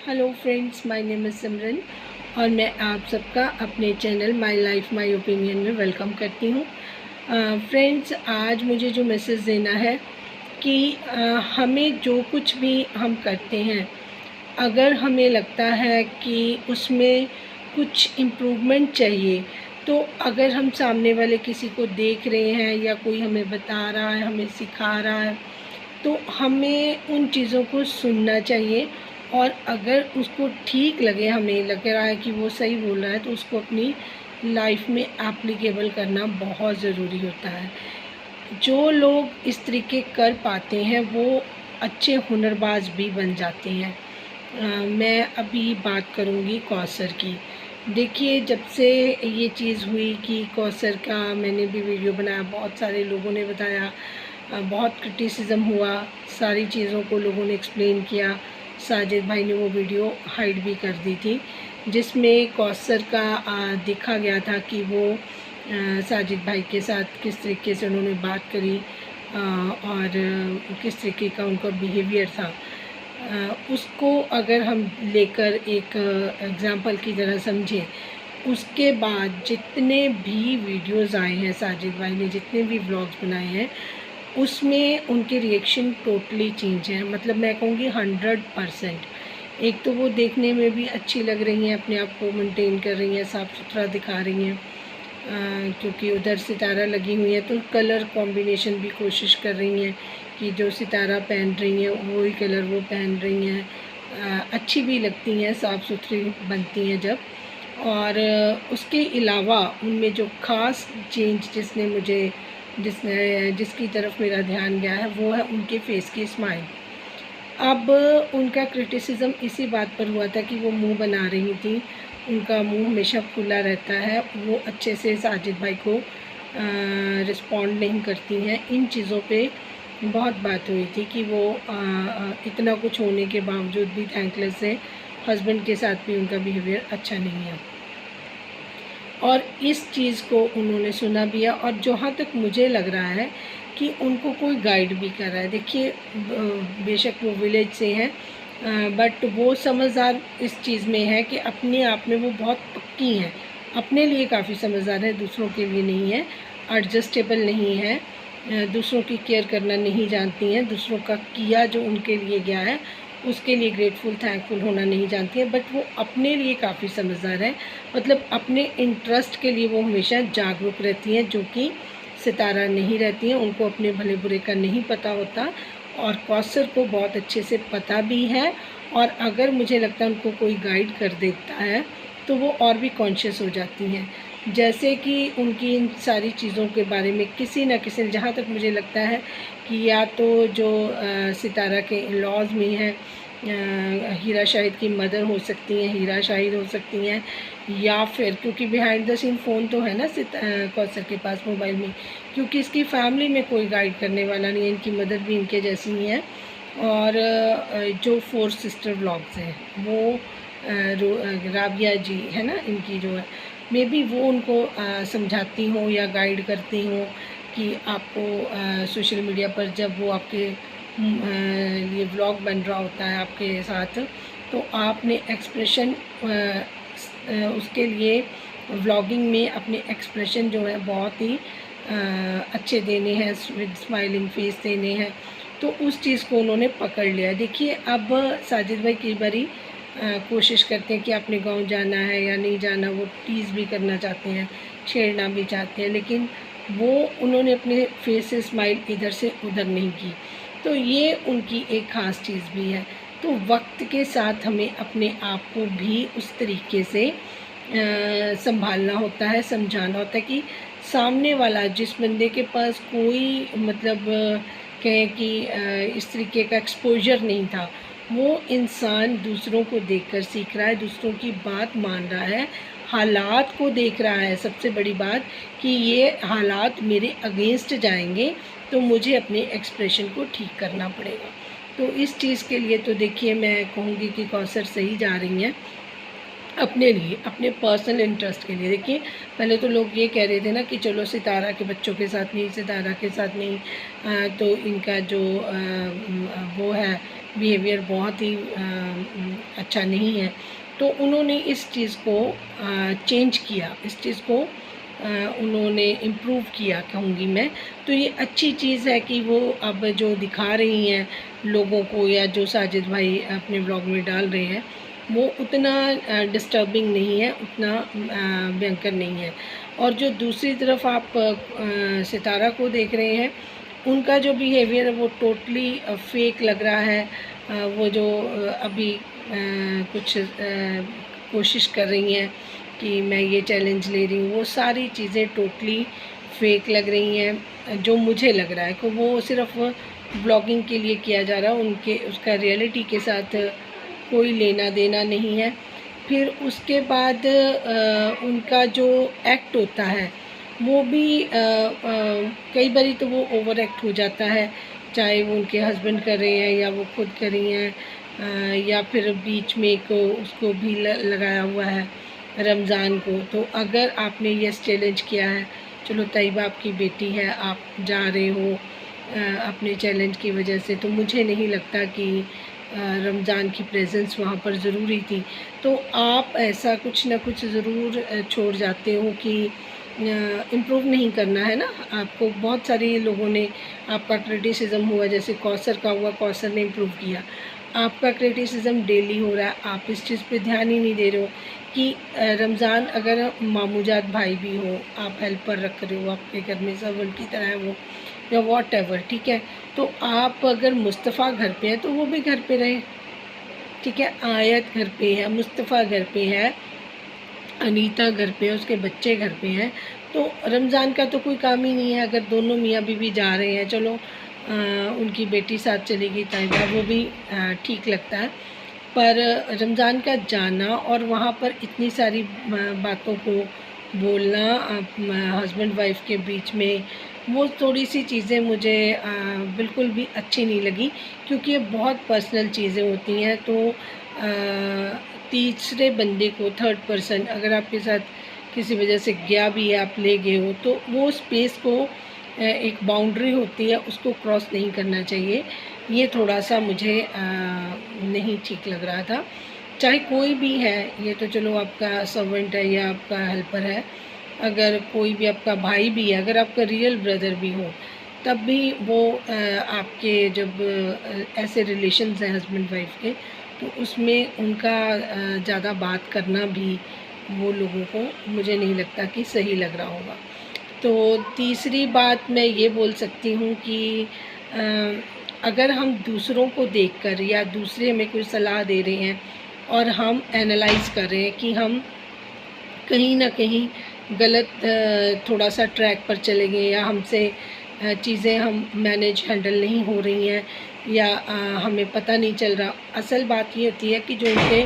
Hello friends, my name is Simran और मैं आप सबका अपने channel my life my opinion में वेलकम करती हूँ। फ्रेंड्स, आज मुझे जो मैसेज देना है कि हमें जो कुछ भी हम करते हैं, अगर हमें लगता है कि उसमें कुछ इम्प्रूवमेंट चाहिए, तो अगर हम सामने वाले किसी को देख रहे हैं या कोई हमें बता रहा है, हमें सिखा रहा है, तो हमें उन चीज़ों को सुनना चाहिए। और अगर उसको ठीक लगे, हमें लग रहा है कि वो सही बोल रहा है, तो उसको अपनी लाइफ में एप्लीकेबल करना बहुत ज़रूरी होता है। जो लोग इस तरीके कर पाते हैं वो अच्छे हुनरबाज भी बन जाते हैं। मैं अभी बात करूँगी कौसर की। देखिए, जब से ये चीज़ हुई कि कौसर का मैंने भी वीडियो बनाया, बहुत सारे लोगों ने बताया, बहुत क्रिटिसिज्म हुआ, सारी चीज़ों को लोगों ने एक्सप्लेन किया। साजिद भाई ने वो वीडियो हाइड भी कर दी थी, जिसमें कौसर का देखा गया था कि वो साजिद भाई के साथ किस तरीके से उन्होंने बात करी और किस तरीके का उनका बिहेवियर था। उसको अगर हम लेकर एक एग्ज़ाम्पल की तरह समझें, उसके बाद जितने भी वीडियोज़ आए हैं, साजिद भाई ने जितने भी व्लॉग्स बनाए हैं, उसमें उनके रिएक्शन टोटली चेंज हैं। मतलब मैं कहूँगी 100%। एक तो वो देखने में भी अच्छी लग रही हैं, अपने आप को मेंटेन कर रही हैं, साफ़ सुथरा दिखा रही हैं, क्योंकि उधर सितारा लगी हुई है तो कलर कॉम्बिनेशन भी कोशिश कर रही हैं कि जो सितारा पहन रही हैं वही कलर वो पहन रही हैं। अच्छी भी लगती हैं, साफ़ सुथरी बनती हैं जब। और उसके अलावा उनमें जो ख़ास चेंज जिसकी तरफ मेरा ध्यान गया है, वो है उनके फेस की स्माइल। अब उनका क्रिटिसिज्म इसी बात पर हुआ था कि वो मुंह बना रही थी, उनका मुंह हमेशा खुला रहता है, वो अच्छे से साजिद भाई को रिस्पॉन्ड नहीं करती हैं। इन चीज़ों पे बहुत बात हुई थी कि वो इतना कुछ होने के बावजूद भी थैंकलेस है, हस्बैंड के साथ भी उनका बिहेवियर अच्छा नहीं है। और इस चीज़ को उन्होंने सुना भी है, और जहाँ तक मुझे लग रहा है कि उनको कोई गाइड भी कर रहा है। देखिए, बेशक वो विलेज से हैं, बट वो समझदार इस चीज़ में है कि अपने आप में वो बहुत पक्की हैं, अपने लिए काफ़ी समझदार है, दूसरों के लिए नहीं है, एडजस्टेबल नहीं है, दूसरों की केयर करना नहीं जानती हैं, दूसरों का किया जो उनके लिए गया है उसके लिए ग्रेटफुल थैंकफुल होना नहीं जानती हैं, बट वो अपने लिए काफ़ी समझदार है। मतलब अपने इंटरेस्ट के लिए वो हमेशा जागरूक रहती हैं, जो कि सितारा नहीं रहती हैं। उनको अपने भले बुरे का नहीं पता होता, और कौसर को बहुत अच्छे से पता भी है। और अगर मुझे लगता है उनको कोई गाइड कर देता है तो वो और भी कॉन्शियस हो जाती हैं। जैसे कि उनकी इन सारी चीज़ों के बारे में किसी न किसी, जहाँ तक मुझे लगता है कि या तो जो सितारा के लॉज में हैं, हीरा शाहिद की मदर हो सकती हैं, हीरा शाहिद हो सकती हैं, या फिर क्योंकि बिहाइंड द सीन फ़ोन तो है ना कौसर के पास मोबाइल में, क्योंकि इसकी फैमिली में कोई गाइड करने वाला नहीं है, इनकी मदर भी इनके जैसी ही है। और जो 4 सिस्टर व्लॉग्स हैं वो राबिया जी है ना, इनकी जो है, मे बी वो उनको समझाती हों या गाइड करती हों कि आपको सोशल मीडिया पर जब वो आपके लिए व्लॉग बन रहा होता है आपके साथ, तो आपने एक्सप्रेशन उसके लिए व्लॉगिंग में अपने एक्सप्रेशन जो है बहुत ही अच्छे देने हैं, विद स्माइलिंग फेस देने हैं। तो उस चीज़ को उन्होंने पकड़ लिया। देखिए, अब साजिद भाई कई बारी कोशिश करते हैं कि आपने गाँव जाना है या नहीं जाना, वो टीज़ भी करना चाहते हैं, छेड़ना भी चाहते हैं, लेकिन वो उन्होंने अपने फेस से स्माइल इधर से उधर नहीं की। तो ये उनकी एक ख़ास चीज़ भी है। तो वक्त के साथ हमें अपने आप को भी उस तरीके से संभालना होता है, समझाना होता है कि सामने वाला जिस बंदे के पास कोई मतलब कहें कि इस तरीके का एक्सपोज़र नहीं था, वो इंसान दूसरों को देखकर सीख रहा है, दूसरों की बात मान रहा है, हालात को देख रहा है। सबसे बड़ी बात कि ये हालात मेरे अगेंस्ट जाएंगे, तो मुझे अपने एक्सप्रेशन को ठीक करना पड़ेगा। तो इस चीज़ के लिए तो देखिए, मैं कहूँगी कि कौसर सही जा रही हैं अपने लिए, अपने पर्सनल इंटरेस्ट के लिए। देखिए, पहले तो लोग ये कह रहे थे ना कि चलो सितारा के बच्चों के साथ नहीं, सितारा के साथ नहीं, तो इनका जो वो है बिहेवियर बहुत ही अच्छा नहीं है। तो उन्होंने इस चीज़ को चेंज किया, इस चीज़ को उन्होंने इम्प्रूव किया कहूँगी मैं। तो ये अच्छी चीज़ है कि वो अब जो दिखा रही हैं लोगों को, या जो साजिद भाई अपने ब्लॉग में डाल रहे हैं, वो उतना डिस्टर्बिंग नहीं है, उतना भयंकर नहीं है। और जो दूसरी तरफ आप सितारा को देख रहे हैं, उनका जो बिहेवियर है वो टोटली फेक लग रहा है। वो जो अभी कुछ कोशिश कर रही हैं कि मैं ये चैलेंज ले रही हूँ, वो सारी चीज़ें टोटली फेक लग रही हैं। जो मुझे लग रहा है कि वो सिर्फ ब्लॉगिंग के लिए किया जा रहा है, उनके उसका रियलिटी के साथ कोई लेना देना नहीं है। फिर उसके बाद उनका जो एक्ट होता है वो भी कई बारी तो वो ओवर एक्ट हो जाता है, चाहे वो उनके हस्बैंड कर रहे हैं या वो खुद कर रही हैं, या फिर बीच में एक उसको भी लगाया हुआ है रमज़ान को। तो अगर आपने ये चैलेंज किया है, चलो तैयबा आपकी बेटी है, आप जा रहे हो अपने चैलेंज की वजह से, तो मुझे नहीं लगता कि रमज़ान की प्रेजेंस वहाँ पर ज़रूरी थी। तो आप ऐसा कुछ ना कुछ ज़रूर छोड़ जाते हो कि इम्प्रूव नहीं करना है ना आपको। बहुत सारे लोगों ने आपका क्रिटिसिज्म हुआ, जैसे कौसर का हुआ, कौसर ने इम्प्रूव किया। आपका क्रिटिसिज्म डेली हो रहा है, आप इस चीज़ पे ध्यान ही नहीं दे रहे हो कि रमज़ान अगर मामूजात भाई भी हो, आप हेल्पर रख रहे हो, आपके घर में सर्वेंट की तरह है वो, या वॉट एवर, ठीक है। तो आप अगर मुस्तफ़ा घर पे है तो वो भी घर पे रहे, ठीक है। आयत घर पे है, मुस्तफ़ा घर पे है, अनीता घर पे है, उसके बच्चे घर पे हैं, तो रमज़ान का तो कोई काम ही नहीं है। अगर दोनों मियाँ बीवी जा रहे हैं, चलो उनकी बेटी साथ चली गई तैयबा, वो भी ठीक लगता है। पर रमज़ान का जाना और वहाँ पर इतनी सारी बातों को बोलना हस्बैंड वाइफ के बीच में, वो थोड़ी सी चीज़ें मुझे बिल्कुल भी अच्छी नहीं लगी, क्योंकि ये बहुत पर्सनल चीज़ें होती हैं। तो तीसरे बंदे को, थर्ड पर्सन अगर आपके साथ किसी वजह से गया भी है, आप ले गए हो, तो वो स्पेस को एक बाउंड्री होती है, उसको क्रॉस नहीं करना चाहिए। ये थोड़ा सा मुझे नहीं ठीक लग रहा था। चाहे कोई भी है, ये तो चलो आपका सर्वेंट है या आपका हेल्पर है, अगर कोई भी आपका भाई भी है, अगर आपका रियल ब्रदर भी हो, तब भी वो आपके जब ऐसे रिलेशंस हैं हस्बैंड वाइफ के, तो उसमें उनका ज़्यादा बात करना भी वो लोगों को मुझे नहीं लगता कि सही लग रहा होगा। तो तीसरी बात मैं ये बोल सकती हूँ कि अगर हम दूसरों को देखकर या दूसरे हमें कोई सलाह दे रहे हैं और हम एनालाइज़ कर रहे हैं कि हम कहीं ना कहीं गलत थोड़ा सा ट्रैक पर चले गए, या हमसे चीज़ें हम मैनेज हैंडल नहीं हो रही हैं, या हमें पता नहीं चल रहा। असल बात ये होती है कि जो उनके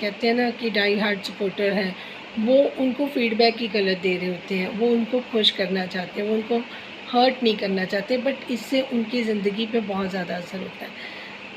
कहते हैं ना कि डाई हार्ड सपोर्टर हैं, वो उनको फीडबैक ही गलत दे रहे होते हैं। वो उनको खुश करना चाहते हैं, वो उनको हर्ट नहीं करना चाहते, बट इससे उनकी ज़िंदगी पे बहुत ज़्यादा असर होता है,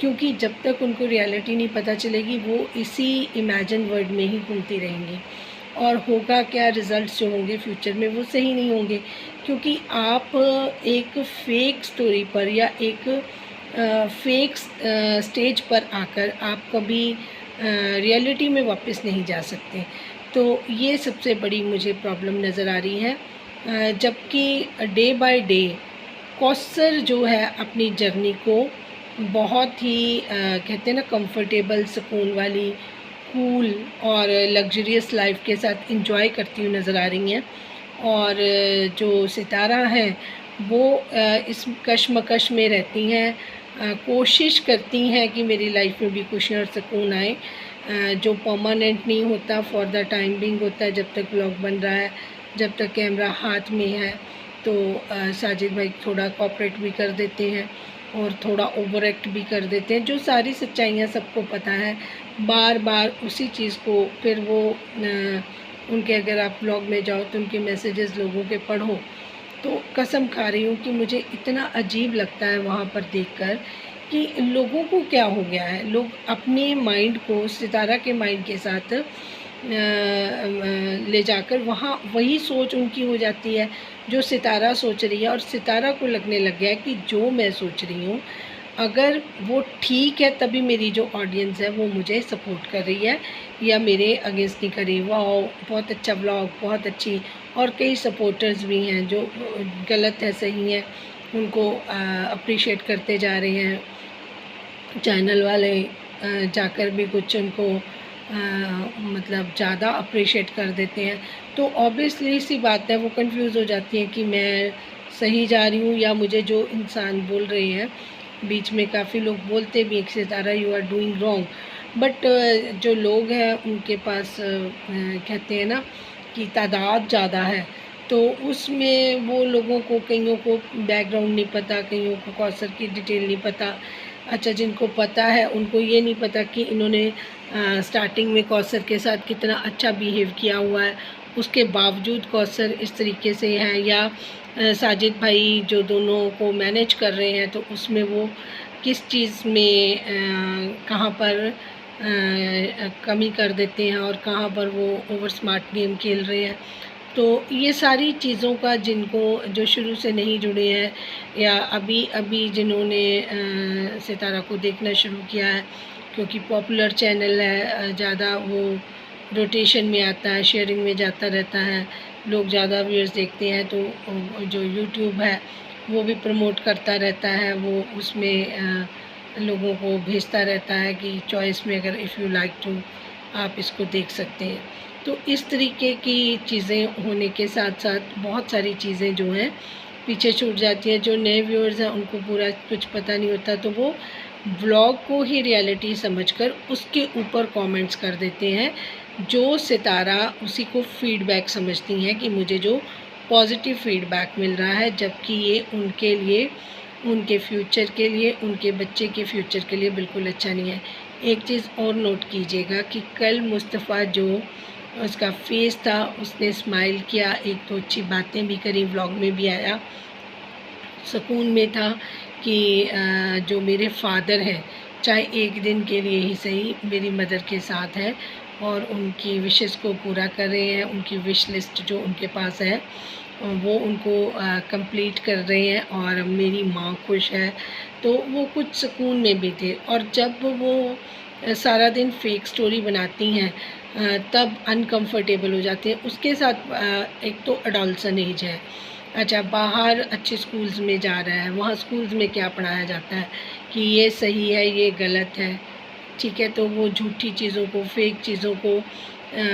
क्योंकि जब तक उनको रियलिटी नहीं पता चलेगी, वो इसी इमेजिन वर्ल्ड में ही घूमती रहेंगी। और होगा क्या, रिज़ल्ट्स जो होंगे फ्यूचर में वो सही नहीं होंगे, क्योंकि आप एक फ़ेक स्टोरी पर या एक फेक स्टेज पर आकर आप कभी रियलिटी में वापस नहीं जा सकते। तो ये सबसे बड़ी मुझे प्रॉब्लम नज़र आ रही है। जबकि डे बाय डे कौसर जो है अपनी जर्नी को बहुत ही कहते हैं ना कंफर्टेबल, सुकून वाली, कूल और लग्जरियस लाइफ के साथ इंजॉय करती हुई नज़र आ रही हैं। और जो सितारा हैं वो इस कशमकश में रहती हैं, कोशिश करती हैं कि मेरी लाइफ में भी खुशी और सुकून आए, जो परमानेंट नहीं होता, फॉर द टाइम बिंग होता है। जब तक व्लॉग बन रहा है, जब तक कैमरा हाथ में है, तो साजिद भाई थोड़ा कोऑपरेट भी कर देते हैं और थोड़ा ओवर एक्ट भी कर देते हैं, जो सारी सच्चाइयाँ सबको पता है। बार बार उसी चीज़ को फिर वो उनके, अगर आप व्लॉग में जाओ तो उनके मैसेजेस लोगों के पढ़ो, तो कसम खा रही हूँ कि मुझे इतना अजीब लगता है वहाँ पर देखकर कि लोगों को क्या हो गया है। लोग अपने माइंड को सितारा के माइंड के साथ ले जाकर वहाँ वही सोच उनकी हो जाती है जो सितारा सोच रही है, और सितारा को लगने लग गया है कि जो मैं सोच रही हूँ अगर वो ठीक है तभी मेरी जो ऑडियंस है वो मुझे सपोर्ट कर रही है या मेरे अगेंस्ट नहीं कर रही। वाह बहुत अच्छा व्लॉग, बहुत अच्छी। और कई सपोर्टर्स भी हैं जो गलत है सही है उनको अप्रिशिएट करते जा रहे हैं। चैनल वाले जाकर भी कुछ उनको मतलब ज़्यादा अप्रिशिएट कर देते हैं। तो ऑब्वियसली सी बात है वो कंफ्यूज हो जाती है कि मैं सही जा रही हूँ या मुझे जो इंसान बोल रहे हैं। बीच में काफ़ी लोग बोलते भी एक सितारा you are doing wrong, but जो लोग हैं उनके पास कहते हैं ना कि तादाद ज़्यादा है, तो उसमें वो लोगों को कईयों को बैकग्राउंड नहीं पता, कईयों को कौसर की डिटेल नहीं पता। अच्छा जिनको पता है उनको ये नहीं पता कि इन्होंने स्टार्टिंग में कौसर के साथ कितना अच्छा बिहेव किया हुआ है, उसके बावजूद कौसर इस तरीके से है। या साजिद भाई जो दोनों को मैनेज कर रहे हैं तो उसमें वो किस चीज़ में कहाँ पर कमी कर देते हैं और कहाँ पर वो ओवर स्मार्ट गेम खेल रहे हैं। तो ये सारी चीज़ों का जिनको जो शुरू से नहीं जुड़े हैं या अभी अभी जिन्होंने सितारा को देखना शुरू किया है, क्योंकि पॉपुलर चैनल है, ज़्यादा वो रोटेशन में आता है, शेयरिंग में जाता रहता है, लोग ज़्यादा व्यूअर्स देखते हैं, तो जो यूट्यूब है वो भी प्रमोट करता रहता है, वो उसमें लोगों को भेजता रहता है कि चॉइस में अगर इफ़ यू लाइक टू आप इसको देख सकते हैं। तो इस तरीके की चीज़ें होने के साथ साथ बहुत सारी चीज़ें जो हैं पीछे छूट जाती हैं। जो नए व्यूअर्स हैं उनको पूरा कुछ पता नहीं होता, तो वो व्लॉग को ही रियलिटी समझकर उसके ऊपर कमेंट्स कर देते हैं, जो सितारा उसी को फीडबैक समझती हैं कि मुझे जो पॉजिटिव फीडबैक मिल रहा है, जबकि ये उनके लिए, उनके फ्यूचर के लिए, उनके बच्चे के फ्यूचर के लिए बिल्कुल अच्छा नहीं है। एक चीज़ और नोट कीजिएगा कि कल मुस्तफ़ा जो उसका फेस था उसने स्माइल किया, एक तो अच्छी बातें भी करी, व्लॉग में भी आया, सुकून में था कि जो मेरे फादर हैं चाहे एक दिन के लिए ही सही मेरी मदर के साथ है और उनकी विशेस को पूरा कर रहे हैं। उनकी विश लिस्ट जो उनके पास है वो उनको कंप्लीट कर रहे हैं और मेरी माँ खुश है, तो वो कुछ सुकून में भी थे। और जब वो सारा दिन फेक स्टोरी बनाती हैं तब अनकंफर्टेबल हो जाते हैं। उसके साथ एक तो अडॉल्सन एज है। अच्छा बाहर अच्छे स्कूल्स में जा रहा है, वहाँ स्कूल्स में क्या पढ़ाया जाता है कि ये सही है ये गलत है, ठीक है। तो वो झूठी चीज़ों को, फेक चीज़ों को,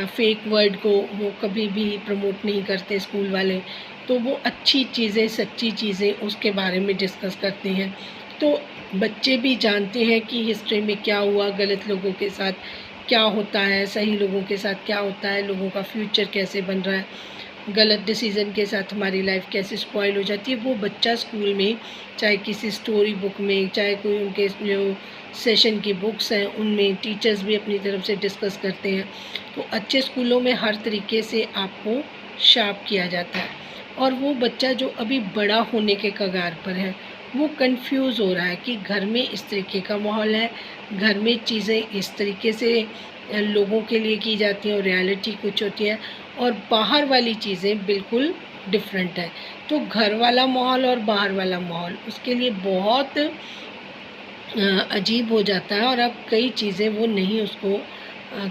फेक वर्ड को वो कभी भी प्रमोट नहीं करते स्कूल वाले। तो वो अच्छी चीज़ें, सच्ची चीज़ें उसके बारे में डिस्कस करते हैं। तो बच्चे भी जानते हैं कि हिस्ट्री में क्या हुआ, गलत लोगों के साथ क्या होता है, सही लोगों के साथ क्या होता है, लोगों का फ्यूचर कैसे बन रहा है, गलत डिसीज़न के साथ हमारी लाइफ कैसे स्पॉइल हो जाती है। वो बच्चा स्कूल में, चाहे किसी स्टोरी बुक में, चाहे कोई उनके जो सेशन की बुक्स हैं उनमें टीचर्स भी अपनी तरफ से डिस्कस करते हैं। तो अच्छे स्कूलों में हर तरीके से आपको शार्प किया जाता है। और वो बच्चा जो अभी बड़ा होने के कगार पर है वो कंफ्यूज हो रहा है कि घर में इस तरीके का माहौल है, घर में चीज़ें इस तरीके से लोगों के लिए की जाती हैं और रियलिटी कुछ होती है और बाहर वाली चीज़ें बिल्कुल डिफरेंट है। तो घर वाला माहौल और बाहर वाला माहौल उसके लिए बहुत अजीब हो जाता है और अब कई चीज़ें वो नहीं उसको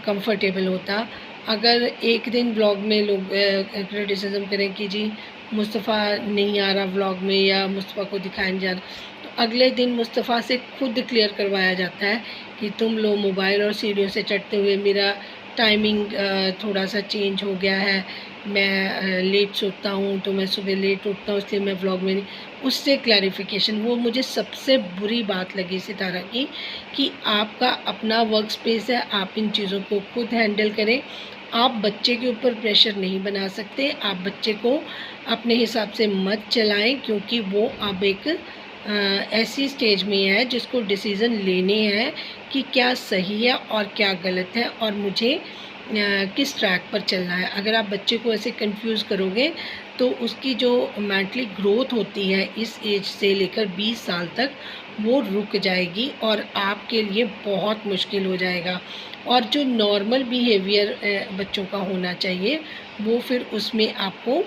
कंफर्टेबल होता। अगर एक दिन व्लॉग में लोग क्रिटिसिज्म करें कि जी मुस्तफ़ा नहीं आ रहा व्लॉग में या मुस्तफ़ा को दिखाया नहीं जा रहा, तो अगले दिन मुस्तफ़ा से खुद क्लियर करवाया जाता है कि तुम लोग मोबाइल और सीढ़ियों से चढ़ते हुए मेरा टाइमिंग थोड़ा सा चेंज हो गया है, मैं लेट सोता हूँ तो मैं सुबह लेट उठता हूँ इसलिए मैं व्लॉग में नहीं। उससे क्लैरिफिकेशन, वो मुझे सबसे बुरी बात लगी सितारा की कि आपका अपना वर्क स्पेस है, आप इन चीज़ों को खुद हैंडल करें। आप बच्चे के ऊपर प्रेशर नहीं बना सकते, आप बच्चे को अपने हिसाब से मत चलाएं क्योंकि वो अब एक ऐसी स्टेज में है जिसको डिसीज़न लेने हैं कि क्या सही है और क्या गलत है और मुझे किस ट्रैक पर चलना है। अगर आप बच्चे को ऐसे कंफ्यूज करोगे तो उसकी जो मेंटली ग्रोथ होती है इस एज से लेकर 20 साल तक वो रुक जाएगी और आपके लिए बहुत मुश्किल हो जाएगा। और जो नॉर्मल बिहेवियर बच्चों का होना चाहिए वो फिर उसमें आपको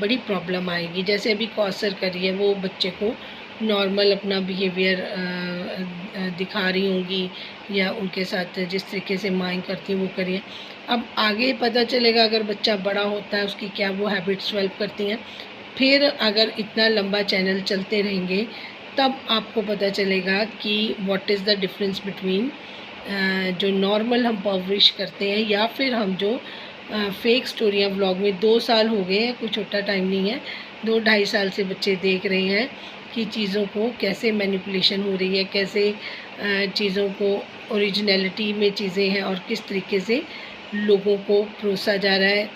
बड़ी प्रॉब्लम आएगी। जैसे अभी कौसर करिए, वो बच्चे को नॉर्मल अपना बिहेवियर दिखा रही होंगी, या उनके साथ जिस तरीके से माएँ करती हैं वो करिए। अब आगे पता चलेगा अगर बच्चा बड़ा होता है उसकी क्या वो हैबिट्स डेवलप करती हैं। फिर अगर इतना लंबा चैनल चलते रहेंगे तब आपको पता चलेगा कि what is the difference between जो नॉर्मल हम परवरिश करते हैं या फिर हम जो फेक स्टोरियाँ व्लॉग में 2 साल हो गए हैं, कोई छोटा टाइम नहीं है। 2 ढाई साल से बच्चे देख रहे हैं कि चीज़ों को कैसे मैनिपुलेशन हो रही है, कैसे चीज़ों को ओरिजिनलिटी में चीज़ें हैं और किस तरीके से लोगों को परोसा जा रहा है।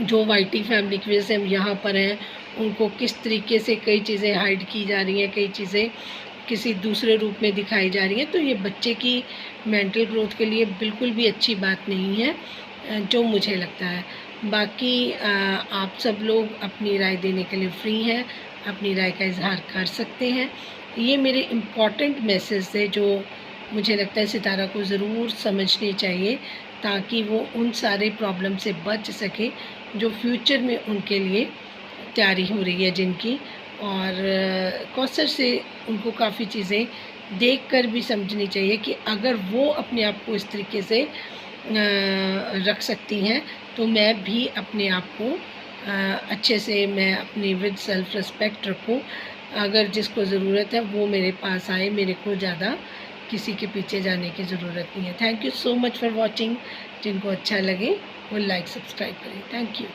जो वाईटी फैमिली की वजह से हम यहाँ पर हैं, उनको किस तरीके से कई चीज़ें हाइड की जा रही हैं, कई चीज़ें किसी दूसरे रूप में दिखाई जा रही हैं। तो ये बच्चे की मेंटल ग्रोथ के लिए बिल्कुल भी अच्छी बात नहीं है, जो मुझे लगता है। बाकी आप सब लोग अपनी राय देने के लिए फ्री हैं, अपनी राय का इज़हार कर सकते हैं। ये मेरे इम्पॉर्टेंट मैसेज थे जो मुझे लगता है सितारा को ज़रूर समझने चाहिए, ताकि वो उन सारे प्रॉब्लम से बच सके जो फ्यूचर में उनके लिए तैयारी हो रही है जिनकी। और कौसर से उनको काफ़ी चीज़ें देखकर भी समझनी चाहिए कि अगर वो अपने आप को इस तरीके से रख सकती हैं तो मैं भी अपने आप को अच्छे से मैं अपनी विद सेल्फ रिस्पेक्ट रखूं। अगर जिसको ज़रूरत है वो मेरे पास आए, मेरे को ज़्यादा किसी के पीछे जाने की ज़रूरत नहीं है। Thank you so much for watching. जिनको अच्छा लगे वो लाइक सब्सक्राइब करें। Thank you.